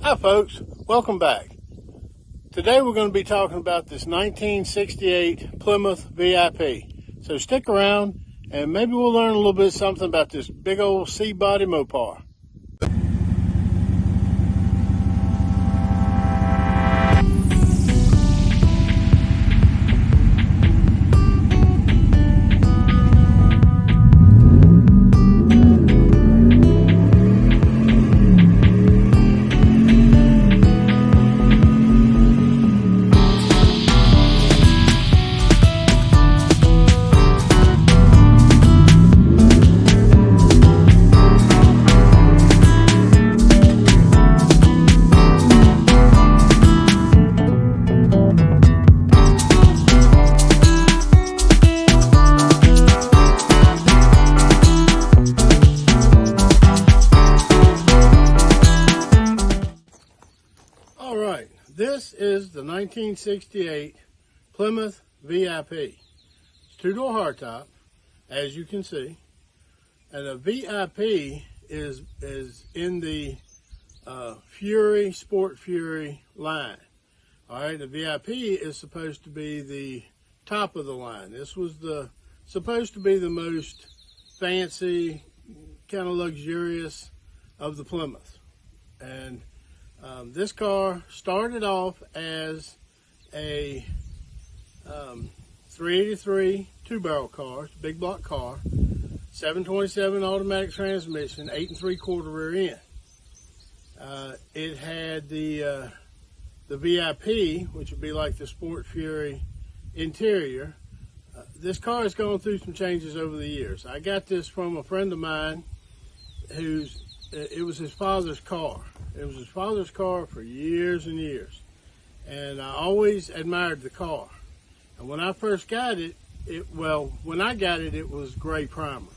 Hi folks, welcome back. Today we're going to be talking about this 1968 Plymouth VIP. So stick around and maybe we'll learn a little bit something about this big old C-body Mopar. All right, this is the 1968 Plymouth VIP. It's two-door hardtop, as you can see, and a VIP is in the Fury, Sport Fury line. All right, the VIP is supposed to be the top of the line. This was supposed to be the most fancy, kind of luxurious of the Plymouth, and this car started off as a 383 two-barrel car, big block car, 727 automatic transmission, 8 3/4 rear end. It had the VIP, which would be like the Sport Fury interior. This car has gone through some changes over the years. I got this from a friend of mine it was his father's car. It was his father's car for years and years. And I always admired the car. And when I first got it, it was gray primer.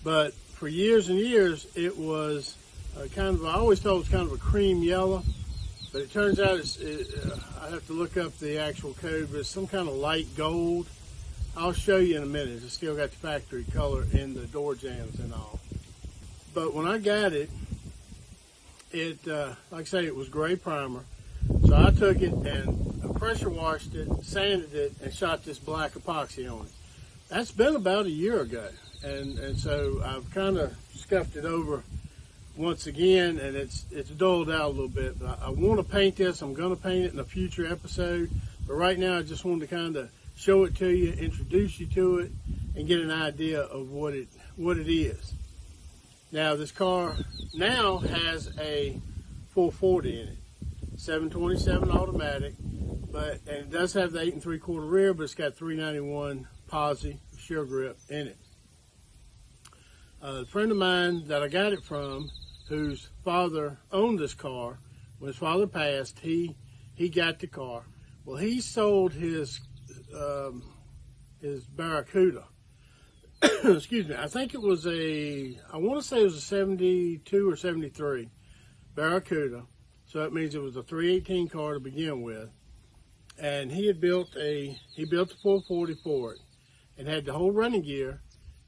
But for years and years, it was I always thought it was kind of a cream yellow. But it turns out I have to look up the actual code, but it's some kind of light gold. I'll show you in a minute. It's still got the factory color in the door jambs and all. But when I got it, like I say, it was gray primer. So I took it and pressure washed it, sanded it, and shot this black epoxy on it. That's been about a year ago. And so I've kind of scuffed it over once again, and it's dulled out a little bit. But I want to paint this. I'm going to paint it in a future episode. But right now, I just wanted to kind of show it to you, introduce you to it, and get an idea of what it is. Now, this car now has a 440 in it, 727 automatic, and it does have the 8 3/4 rear, but it's got 391 posi shear grip in it. A friend of mine that I got it from, whose father owned this car, when his father passed, he got the car. Well, he sold his Barracuda. Excuse me, I think it was I want to say it was a 72 or 73 Barracuda. So that means it was a 318 car to begin with. And he built the 440 for it and had the whole running gear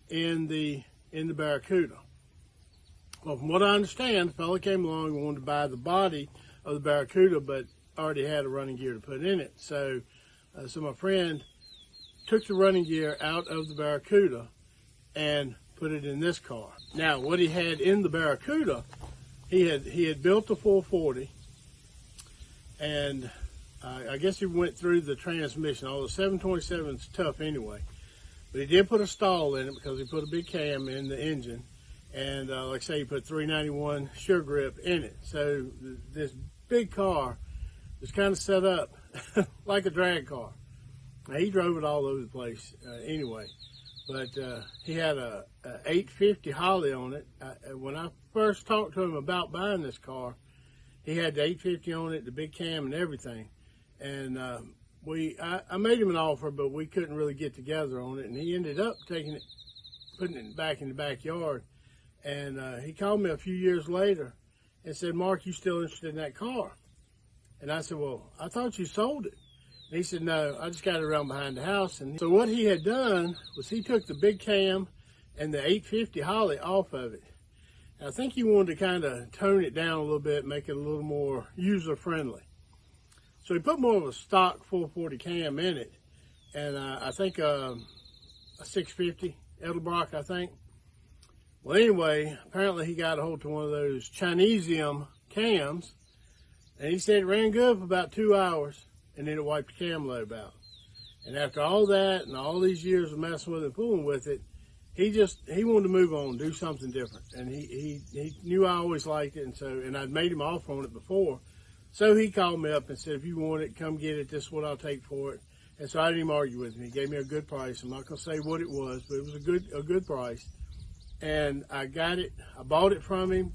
in the Barracuda. Well, from what I understand, the fella came along and wanted to buy the body of the Barracuda, but already had a running gear to put in it. So my friend took the running gear out of the Barracuda and put it in this car. Now, what he had in the Barracuda, he had built the 440, and I guess he went through the transmission. Although 727 is tough anyway, but he did put a stall in it because he put a big cam in the engine, and like I say, he put 391 shear grip in it. So this big car was kind of set up like a drag car. Now, he drove it all over the place anyway. But he had a 850 Holly on it. When I first talked to him about buying this car, he had the 850 on it, the big cam and everything. And I made him an offer, but we couldn't really get together on it. And he ended up putting it back in the backyard. And he called me a few years later and said, "Mark, you still interested in that car?" And I said, "Well, I thought you sold it." And he said, "No, I just got it around behind the house." And so what he had done was he took the big cam and the 850 Holly off of it. I think he wanted to kind of tone it down a little bit, make it a little more user-friendly. So he put more of a stock 440 cam in it, and I think a 650 Edelbrock, I think. Well, anyway, apparently he got a hold to one of those Chinesium cams, and he said it ran good for about 2 hours, and then it wiped the cam lobe out. And after all that and all these years of messing with it and fooling with it, he wanted to move on, do something different. And he knew I always liked it, and I'd made him offer on it before. So he called me up and said, if you want it, come get it. This is what I'll take for it. And so I didn't even argue with him. He gave me a good price. I'm not going to say what it was, but it was a good price. And I got it. I bought it from him.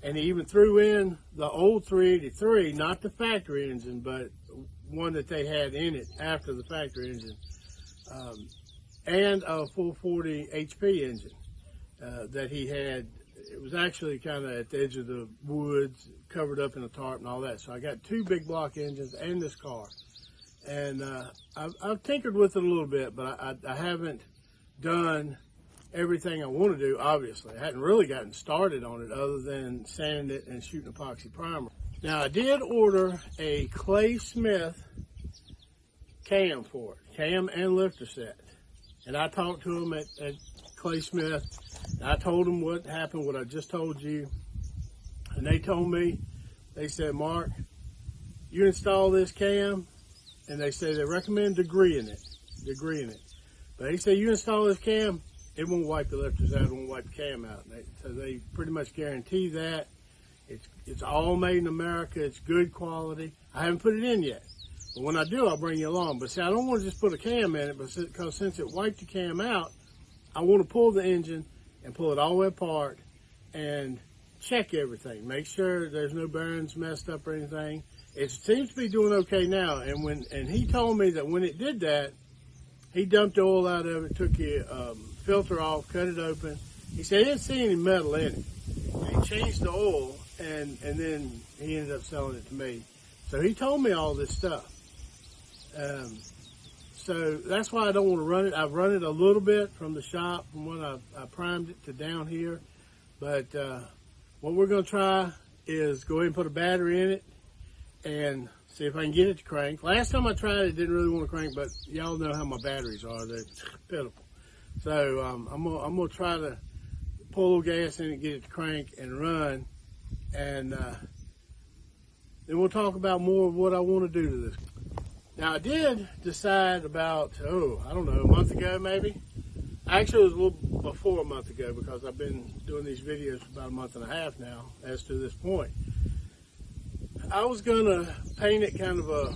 And he even threw in the old 383, not the factory engine, but one that they had in it after the factory engine, and a 440 HP engine that he had. It was actually kind of at the edge of the woods, covered up in a tarp and all that. So I got 2 big block engines and this car. And I've tinkered with it a little bit, but I haven't done everything I want to do, obviously. I hadn't really gotten started on it other than sanding it and shooting epoxy primer. Now, I did order a Clay Smith cam for it, cam and lifter set. And I talked to him at Clay Smith. I told them what happened, what I just told you. And they told me, they said, Mark, you install this cam, and they say they recommend degree in it. But they say you install this cam, it won't wipe the lifters out, it won't wipe the cam out. So they pretty much guarantee that. It's all made in America, it's good quality. I haven't put it in yet. But when I do, I'll bring you along. But see, I don't want to just put a cam in it, because since it wiped the cam out, I want to pull the engine and pull it all the way apart and check everything. Make sure there's no bearings messed up or anything. It seems to be doing okay now. And he told me that when it did that, he dumped the oil out of it, took the filter off, cut it open. He said he didn't see any metal in it. And he changed the oil, and then he ended up selling it to me. So he told me all this stuff. So that's why I don't want to run it. I've run it a little bit from the shop, from when I primed it to down here. But what we're going to try is go ahead and put a battery in it and see if I can get it to crank. Last time I tried it, didn't really want to crank, but y'all know how my batteries are. They're pitiful. So I'm gonna try to pull a little gas in it, get it to crank and run. And then we'll talk about more of what I want to do to this. Now, I did decide about, I don't know, a month ago maybe. Actually, it was a little before a month ago, because I've been doing these videos for about a month and a half now, as to this point. I was going to paint it kind of a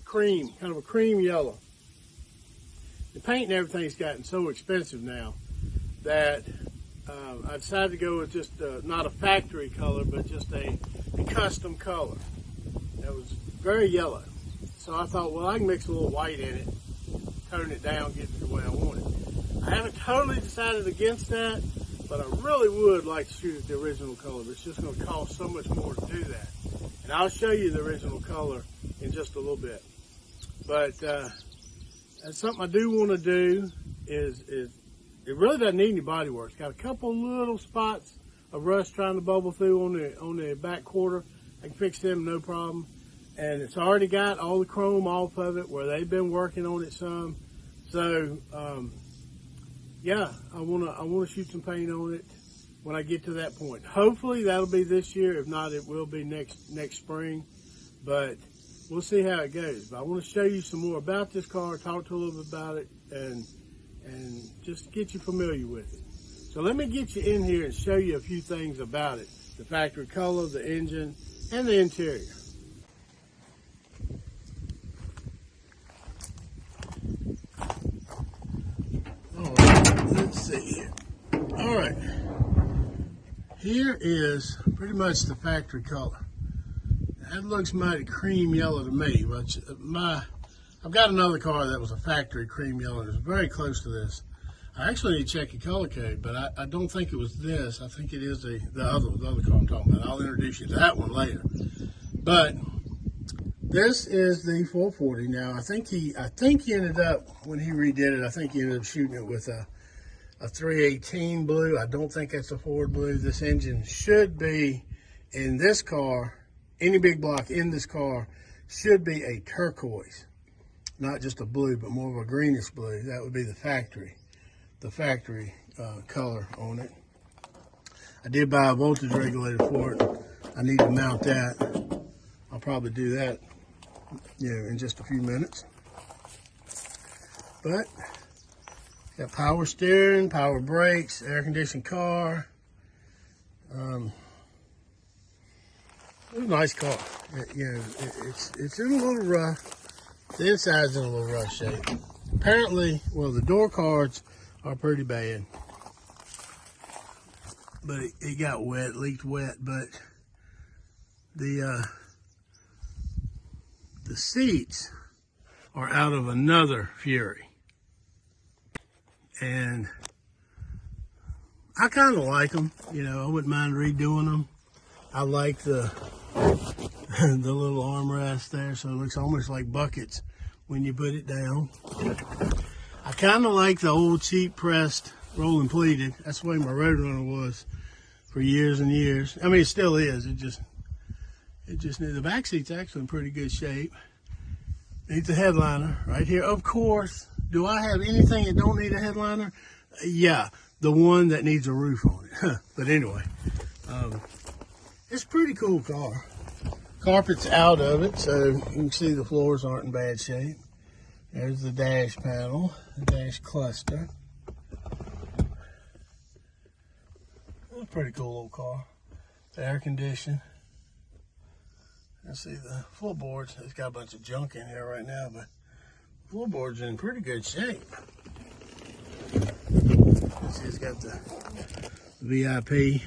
cream yellow. The paint and everything's gotten so expensive now that I decided to go with just not a factory color, but just a custom color. That was very yellow. So I thought, well, I can mix a little white in it, tone it down, get it the way I want it. I haven't totally decided against that, but I really would like to shoot it the original color. But it's just going to cost so much more to do that. And I'll show you the original color in just a little bit. But that's something I do want to do. Is it really doesn't need any body work. It's got a couple little spots of rust trying to bubble through on the back quarter. I can fix them, no problem. And it's already got all the chrome off of it where they've been working on it some. So yeah, I wanna shoot some paint on it when I get to that point. Hopefully that'll be this year. If not, it will be next spring. But we'll see how it goes. But I want to show you some more about this car, talk to you a little bit about it, and just get you familiar with it. So let me get you in here and show you a few things about it. The factory color, the engine, and the interior. All right, let's see here. All right, here is pretty much the factory color. That looks mighty cream yellow to me, but I've got another car that was a factory cream yellow. It was very close to this. I actually need to check the color code, but I don't think it was this. I think it is the other car I'm talking about. I'll introduce you to that one later. But this is the 440. Now I think he ended up, when he redid it, I think he ended up shooting it with a a 318 blue. I don't think that's a Ford blue. This engine should be, in this car, any big block in this car, should be a turquoise. Not just a blue, but more of a greenish blue. That would be the factory color on it. I did buy a voltage regulator for it. I need to mount that. I'll probably do that, in just a few minutes. But got power steering, power brakes, air conditioned car. It's a nice car. It's in a little rough. The inside's in a little rough shape. Apparently, well, the door cards are pretty bad. But it got wet, leaked wet. But the seats are out of another Fury. And I kind of like them. I wouldn't mind redoing them. I like the little armrest there, so it looks almost like buckets when you put it down. I kind of like the old cheap pressed rolling pleated. That's the way my Roadrunner was for years and years. I mean, it still is. It just the back seat's actually in pretty good shape. Needs a headliner right here. Of course, do I have anything that don't need a headliner? Yeah, the one that needs a roof on it. But anyway, it's a pretty cool car. Carpet's out of it, so you can see the floors aren't in bad shape. There's the dash panel, the dash cluster. It's a pretty cool little car. The air conditioning. Let's see the floorboards. It's got a bunch of junk in here right now, but the floorboards are in pretty good shape. See, it's got the VIP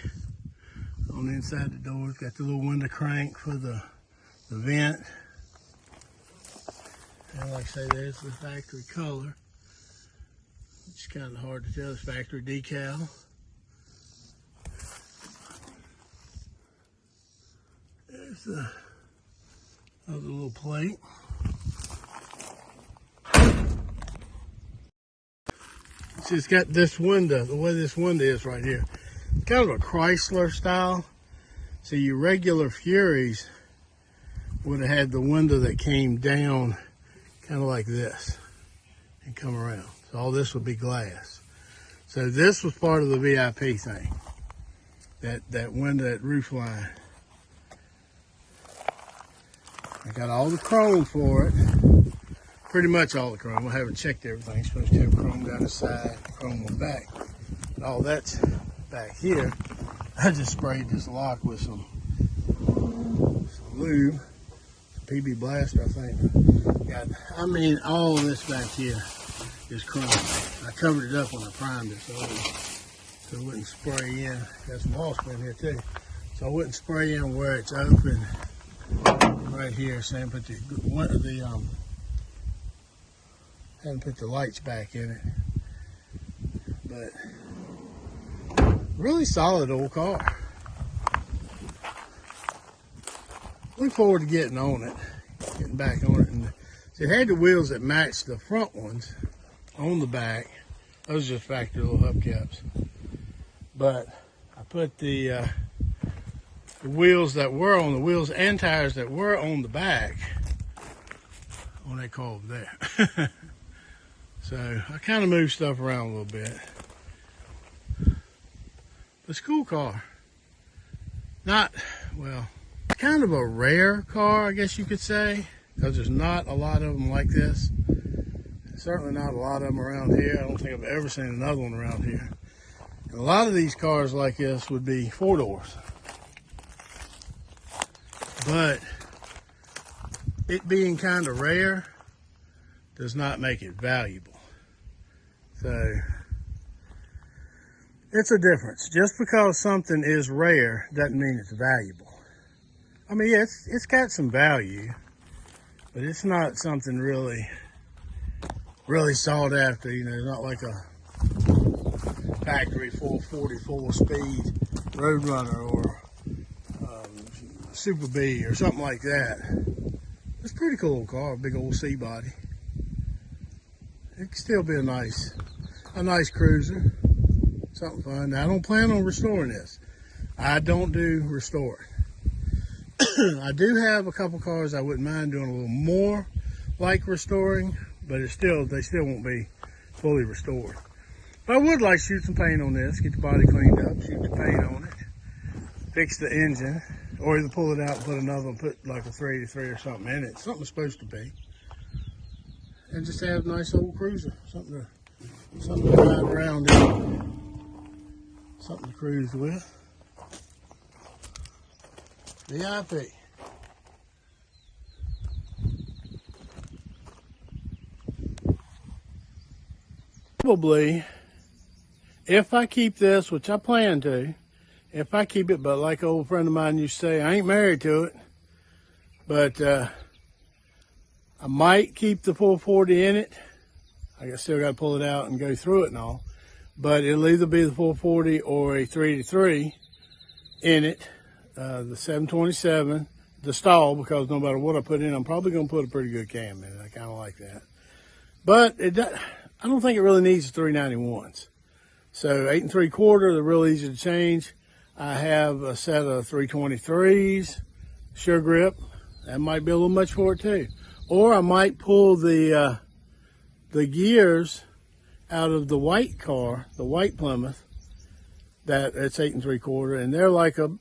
on the inside the door. It's got the little window crank for the vent. And like I say, there's the factory color. It's kind of hard to tell. It's factory decal. There's the other little plate. See, it's got this window, the way this window is right here. Kind of a Chrysler style. So your regular Furies would have had the window that came down kind of like this and come around. So all this would be glass. So this was part of the VIP thing. That window, that roof line. I got all the chrome for it. Pretty much all the chrome. I haven't checked everything. It's supposed to have chrome down the side, chrome on the back. But all that's back here. I just sprayed this lock with some lube. PB Blaster, I think. I mean, all this back here is chrome. I covered it up when I primed it so it wouldn't spray in. Got some wall spin here too. So I wouldn't spray in where it's open. Right here, so I haven't put the lights back in it. But really solid old car. Look forward to getting on it, getting back on it. And it had the wheels that matched the front ones on the back. Those are just factory little hubcaps. But I put the wheels that were on the wheels and tires that were on the back on that car over there. So I kind of moved stuff around a little bit. But it's a cool car. Not, well, kind of a rare car, I guess you could say, because there's not a lot of them like this. Certainly not a lot of them around here. I don't think I've ever seen another one around here. And a lot of these cars like this would be 4-doors. But it being kind of rare does not make it valuable. So it's a difference. Just because something is rare doesn't mean it's valuable. I mean, yeah, it's got some value, but it's not something really sought after. It's not like a factory 440 full-speed Roadrunner or Super B or something like that. It's a pretty cool car, a big old C body. It can still be a nice cruiser. something fun. Now, I don't plan on restoring this. I don't do restoring. I do have a couple cars I wouldn't mind doing a little more like restoring, but they still won't be fully restored. But I would like to shoot some paint on this, get the body cleaned up, shoot the paint on it, fix the engine, or either pull it out and put another one, put like a 383 or something in it. Something it's supposed to be. And just have a nice old cruiser. Something to ride around in. Something to cruise with. VIP. Probably, if I keep this, which I plan to, if I keep it, but like an old friend of mine used to say, I ain't married to it, but I might keep the 440 in it. I still got to pull it out and go through it and all, but it'll either be the 440 or a 383 in it. The 727, the stall, because no matter what I put in, I'm probably going to put a pretty good cam in it. I kind of like that. But I don't think it really needs the 391s. So 8 3/4, they're real easy to change. I have a set of 323s, sure grip. That might be a little much for it too. Or I might pull the gears out of the white car, the white Plymouth, it's 8 3/4, and they're like a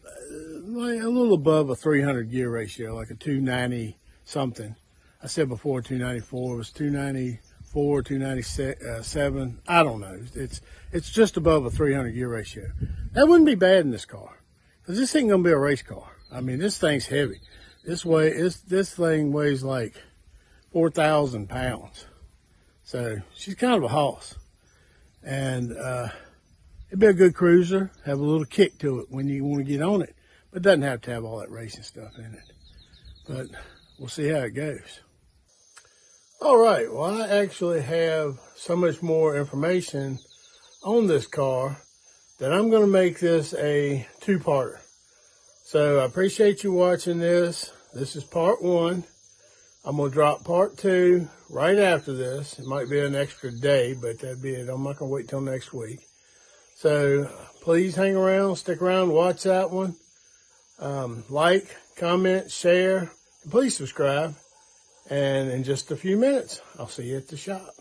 little above a 300 gear ratio, like a 290 something. I said before 294, it was 294, 297. I don't know. It's just above a 300 gear ratio. That wouldn't be bad in this car, because this ain't gonna be a race car. I mean, this thing's heavy. This thing weighs like 4,000 pounds. So she's kind of a hoss, and it'd be a good cruiser. Have a little kick to it when you want to get on it. But it doesn't have to have all that racing stuff in it. But we'll see how it goes. All right, well, I actually have so much more information on this car that I'm going to make this a two-parter. So I appreciate you watching this. This is part 1. I'm going to drop part 2 right after this. It might be an extra day, but that'd be it. I'm not going to wait till next week. So please hang around, stick around, watch that one. Like, comment, share, and please subscribe. And in just a few minutes, I'll see you at the shop.